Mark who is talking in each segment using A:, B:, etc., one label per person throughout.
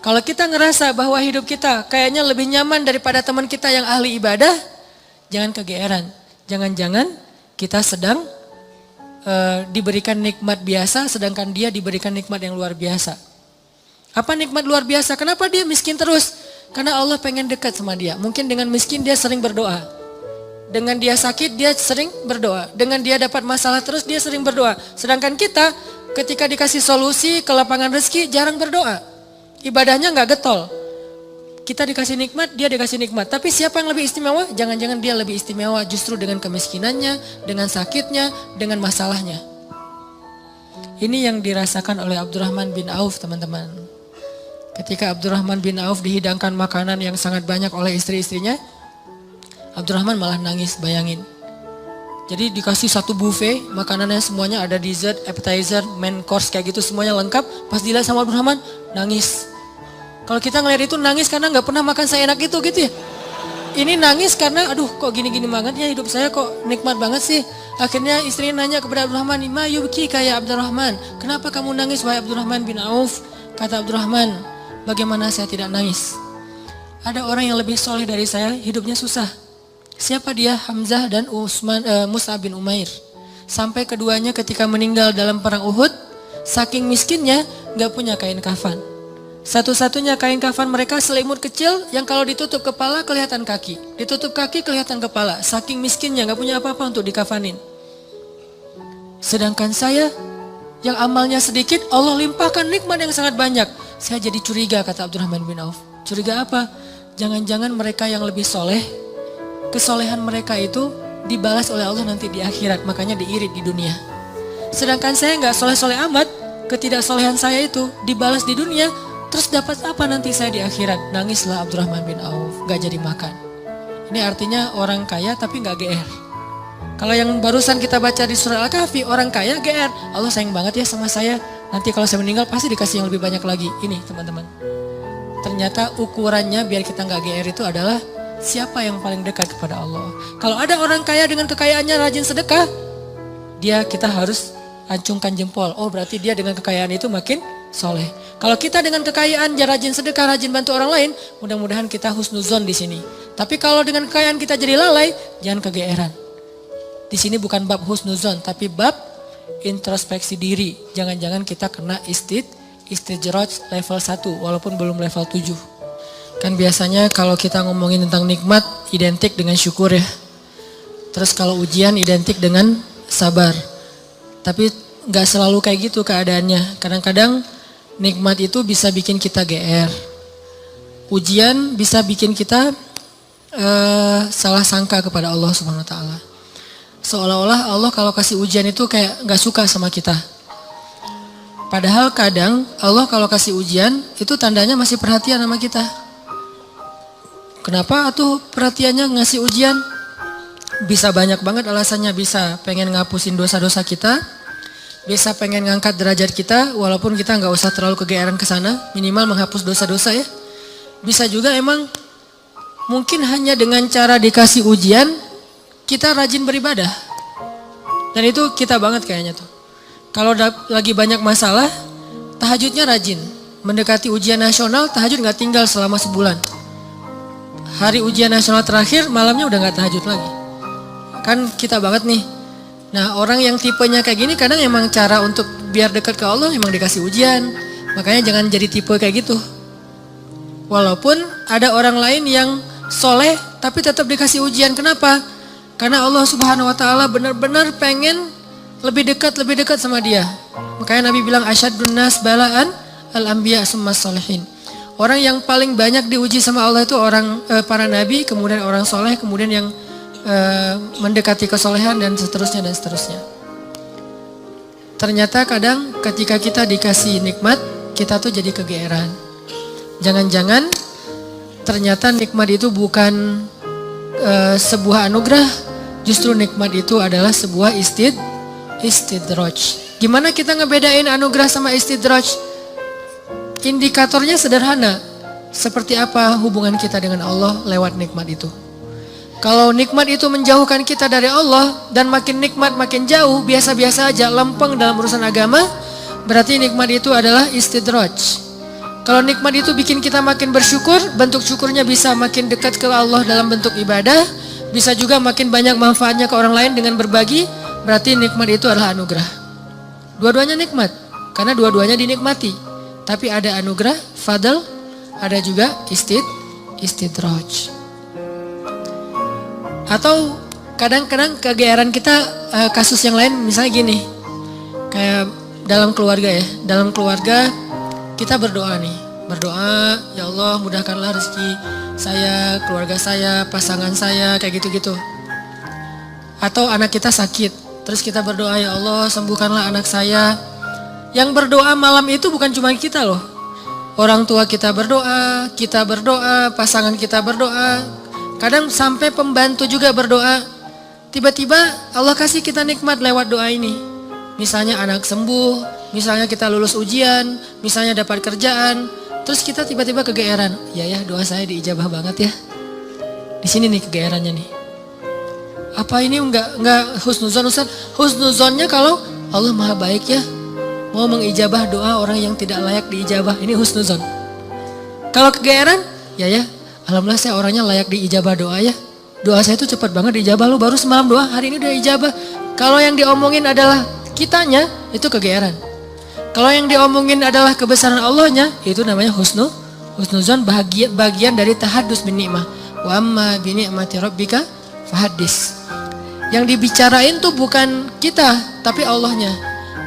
A: Kalau kita ngerasa bahwa hidup kita kayaknya lebih nyaman daripada teman kita yang ahli ibadah, jangan kegeeran. Jangan-jangan kita sedang diberikan nikmat biasa, sedangkan dia diberikan nikmat yang luar biasa. Apa nikmat luar biasa? Kenapa dia miskin terus? Karena Allah pengen dekat sama dia. Mungkin dengan miskin dia sering berdoa. Dengan dia sakit dia sering berdoa. Dengan dia dapat masalah terus dia sering berdoa. Sedangkan kita ketika dikasih solusi ke lapangan rezeki jarang berdoa. Ibadahnya nggak getol. Kita dikasih nikmat, dia dikasih nikmat. Tapi siapa yang lebih istimewa? Jangan-jangan dia lebih istimewa justru dengan kemiskinannya, dengan sakitnya, dengan masalahnya. Ini yang dirasakan oleh Abdurrahman bin Auf, teman-teman. Ketika Abdurrahman bin Auf dihidangkan makanan yang sangat banyak oleh istri-istrinya, Abdurrahman malah nangis, bayangin. Jadi dikasih satu buffet, makanannya semuanya ada dessert, appetizer, main course kayak gitu semuanya lengkap. Pas dilihat sama Abdurrahman, nangis. Kalau kita ngeliat itu nangis karena nggak pernah makan seenak itu gitu ya. Ini nangis karena aduh kok gini-gini banget ya hidup saya kok nikmat banget sih. Akhirnya istrinya nanya kepada Abdurrahman, "Ma yubki kayak Abdurrahman. Kenapa kamu nangis wahai Abdurrahman bin Auf?" Kata Abdurrahman, "Bagaimana saya tidak nangis? Ada orang yang lebih soleh dari saya, hidupnya susah. Siapa dia? Hamzah dan Mus'ab bin Umair. Sampai keduanya ketika meninggal dalam perang Uhud, saking miskinnya nggak punya kain kafan. Satu-satunya kain kafan mereka selimut kecil yang kalau ditutup kepala kelihatan kaki. Ditutup kaki kelihatan kepala. Saking miskinnya gak punya apa-apa untuk dikafanin. Sedangkan saya yang amalnya sedikit Allah limpahkan nikmat yang sangat banyak. Saya jadi curiga kata Abdurrahman bin Auf. Curiga apa? Jangan-jangan mereka yang lebih soleh, kesolehan mereka itu dibalas oleh Allah nanti di akhirat. Makanya diirit di dunia. Sedangkan saya gak soleh-soleh amat. Ketidaksolehan saya itu dibalas di dunia. Terus dapat apa nanti saya di akhirat? Nangislah Abdurrahman bin Auf, gak jadi makan. Ini artinya orang kaya tapi gak GR. Kalau yang barusan kita baca di surah Al-Kahfi, orang kaya GR. Allah sayang banget ya sama saya. Nanti kalau saya meninggal pasti dikasih yang lebih banyak lagi. Ini teman-teman. Ternyata ukurannya biar kita gak GR itu adalah siapa yang paling dekat kepada Allah. Kalau ada orang kaya dengan kekayaannya rajin sedekah, kita harus acungkan jempol. Oh berarti dia dengan kekayaan itu makin soleh. Kalau kita dengan kekayaan rajin sedekah, rajin bantu orang lain, mudah-mudahan kita husnuzon di sini. Tapi kalau dengan kekayaan kita jadi lalai, jangan kegeeran. Di sini bukan bab husnuzon, tapi bab introspeksi diri. Jangan-jangan kita kena istijraj level 1 walaupun belum level 7. Kan biasanya kalau kita ngomongin tentang nikmat identik dengan syukur ya. Terus kalau ujian identik dengan sabar. Tapi nggak selalu kayak gitu keadaannya. Kadang-kadang nikmat itu bisa bikin kita GR. Ujian bisa bikin kita salah sangka kepada Allah Subhanahu wa taala. Seolah-olah Allah kalau kasih ujian itu kayak nggak suka sama kita. Padahal kadang Allah kalau kasih ujian itu tandanya masih perhatian sama kita. Kenapa atuh perhatiannya ngasih ujian? Bisa banyak banget alasannya, bisa pengen ngapusin dosa-dosa kita. Bisa pengen ngangkat derajat kita walaupun kita nggak usah terlalu kegeeran ke sana, minimal menghapus dosa-dosa ya. Bisa juga emang mungkin hanya dengan cara dikasih ujian kita rajin beribadah. Dan itu kita banget kayaknya tuh. Kalau lagi banyak masalah, tahajudnya rajin. Mendekati ujian nasional, tahajud nggak tinggal selama sebulan. Hari ujian nasional terakhir, malamnya udah nggak tahajud lagi. Kan kita banget nih. Nah orang yang tipenya kayak gini kadang emang cara untuk biar dekat ke Allah emang dikasih ujian. Makanya jangan jadi tipe kayak gitu. Walaupun ada orang lain yang soleh tapi tetap dikasih ujian. Kenapa? Karena Allah Subhanahu wa taala benar-benar pengen lebih dekat sama dia. Makanya Nabi bilang asyadun nas balaan al-anbiya summas solehin. Orang yang paling banyak diuji sama Allah itu orang para nabi, kemudian orang soleh, kemudian yang mendekati kesolehan dan seterusnya dan seterusnya. Ternyata kadang ketika kita dikasih nikmat, kita tuh jadi kegeeran. Jangan-jangan ternyata nikmat itu bukan sebuah anugerah, justru nikmat itu adalah sebuah istidraj. Gimana kita ngebedain anugerah sama istidraj? Indikatornya sederhana. Seperti apa hubungan kita dengan Allah lewat nikmat itu. Kalau nikmat itu menjauhkan kita dari Allah dan makin nikmat makin jauh, biasa-biasa aja, lempeng dalam urusan agama, berarti nikmat itu adalah istidraj. Kalau nikmat itu bikin kita makin bersyukur, bentuk syukurnya bisa makin dekat ke Allah dalam bentuk ibadah, bisa juga makin banyak manfaatnya ke orang lain dengan berbagi, berarti nikmat itu adalah anugerah. Dua-duanya nikmat, karena dua-duanya dinikmati. Tapi ada anugerah, fadl, ada juga istidraj. Atau kadang-kadang kegeeran kita kasus yang lain, misalnya gini, kayak dalam keluarga ya, dalam keluarga kita berdoa nih, berdoa, ya Allah mudahkanlah rezeki saya, keluarga saya, pasangan saya, kayak gitu-gitu. Atau anak kita sakit, terus kita berdoa, ya Allah sembuhkanlah anak saya. Yang berdoa malam itu bukan cuma kita loh. Orang tua kita berdoa, pasangan kita berdoa. Kadang sampai pembantu juga berdoa. Tiba-tiba Allah kasih kita nikmat lewat doa ini. Misalnya anak sembuh, misalnya kita lulus ujian, misalnya dapat kerjaan. Terus kita tiba-tiba kegeeran. Ya doa saya diijabah banget ya. Di sini nih kegeerannya nih. Apa ini enggak husnuzon Ustaz? Husnuzonnya kalau Allah maha baik ya. Mau mengijabah doa orang yang tidak layak diijabah. Ini husnuzon. Kalau kegeeran, ya alhamdulillah saya orangnya layak diijabah doa ya. Doa saya itu cepat banget diijabah. Lu baru semalam doa, hari ini udah ijabah. Kalau yang diomongin adalah kitanya, itu kegeeran. Kalau yang diomongin adalah kebesaran Allahnya, itu namanya husnuzon, bagian dari tahadus bin ni'mah. Wa amma bi ni'mati rabbika fahaddis. Yang dibicarain tuh bukan kita, tapi Allahnya.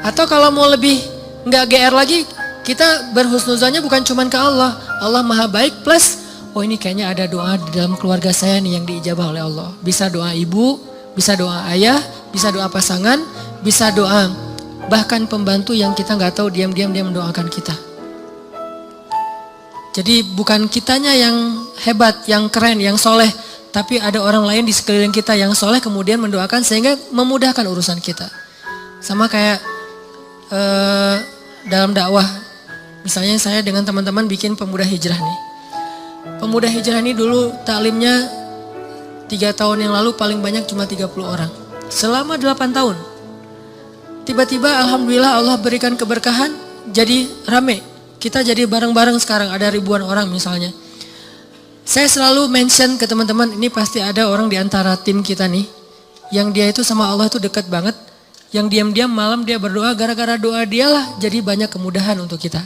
A: Atau kalau mau lebih nggak GR lagi, kita berhusnuzonnya bukan cuma ke Allah. Allah maha baik plus, oh ini kayaknya ada doa di dalam keluarga saya nih yang diijabah oleh Allah. Bisa doa ibu, bisa doa ayah, bisa doa pasangan, bisa doa bahkan pembantu yang kita nggak tahu diam-diam dia mendoakan kita. Jadi bukan kitanya yang hebat, yang keren, yang soleh, tapi ada orang lain di sekeliling kita yang soleh kemudian mendoakan sehingga memudahkan urusan kita. Sama kayak dalam dakwah, misalnya saya dengan teman-teman bikin pemuda hijrah nih. Pemuda hijrah ini dulu taklimnya 3 tahun yang lalu paling banyak cuma 30 orang. Selama 8 tahun. Tiba-tiba alhamdulillah Allah berikan keberkahan, jadi rame. Kita jadi bareng-bareng sekarang, ada ribuan orang misalnya. Saya selalu mention ke teman-teman, ini pasti ada orang di antara tim kita nih, yang dia itu sama Allah itu dekat banget. Yang diam-diam malam dia berdoa, gara-gara doa dialah jadi banyak kemudahan untuk kita.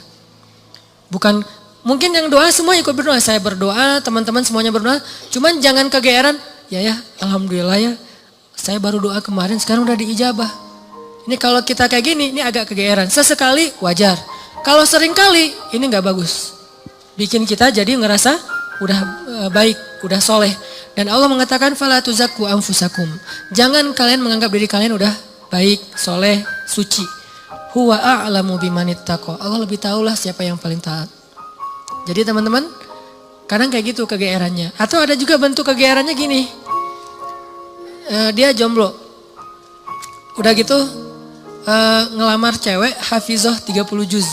A: Bukan, mungkin yang doa semua ikut berdoa, saya berdoa, teman-teman semuanya berdoa, cuman jangan kegeeran, ya alhamdulillah ya, saya baru doa kemarin sekarang udah diijabah. Ini kalau kita kayak gini, ini agak kegeeran, sesekali wajar. Kalau sering kali, ini gak bagus. Bikin kita jadi ngerasa udah baik, udah soleh. Dan Allah mengatakan, fala tuzakku anfusakum. Jangan kalian menganggap diri kalian udah baik, soleh, suci. Huwa a'lamu bimanittaqo. Allah lebih tahulah siapa yang paling taat. Jadi teman-teman, kadang kayak gitu kegeerannya. Atau ada juga bentuk kegeerannya gini. Dia jomblo. Udah gitu ngelamar cewek hafizah 30 juz.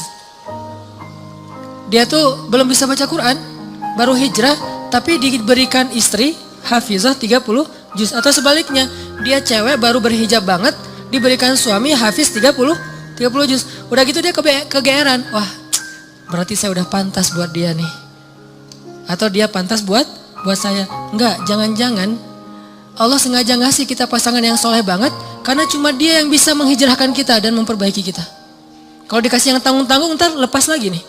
A: Dia tuh belum bisa baca Quran, baru hijrah, tapi diberikan istri hafizah 30 juz. Atau sebaliknya, dia cewek baru berhijab banget, diberikan suami hafiz 30 juz. Udah gitu dia kegeeran. Wah, berarti saya udah pantas buat dia nih. Atau dia pantas buat saya. Enggak, jangan-jangan Allah sengaja ngasih kita pasangan yang soleh banget karena cuma dia yang bisa menghijrahkan kita dan memperbaiki kita. Kalau dikasih yang tanggung-tanggung ntar lepas lagi nih.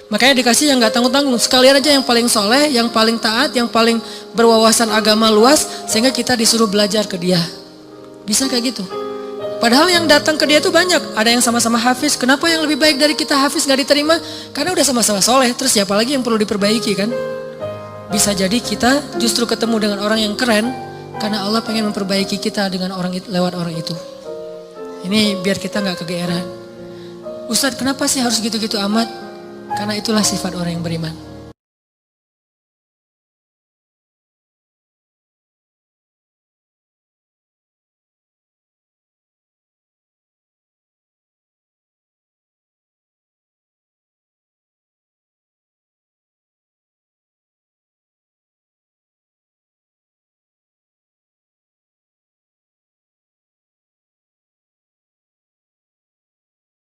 A: Makanya dikasih yang gak tanggung-tanggung. Sekalian aja yang paling soleh, yang paling taat, yang paling berwawasan agama luas sehingga kita disuruh belajar ke dia. Bisa kayak gitu. Padahal yang datang ke dia itu banyak. Ada yang sama-sama hafiz. Kenapa yang lebih baik dari kita hafiz gak diterima? Karena udah sama-sama soleh. Terus siapa lagi yang perlu diperbaiki kan? Bisa jadi kita justru ketemu dengan orang yang keren. Karena Allah pengen memperbaiki kita dengan orang itu, lewat orang itu. Ini biar kita gak kegeeran. Ustadz kenapa sih harus gitu-gitu amat? Karena itulah sifat orang yang beriman.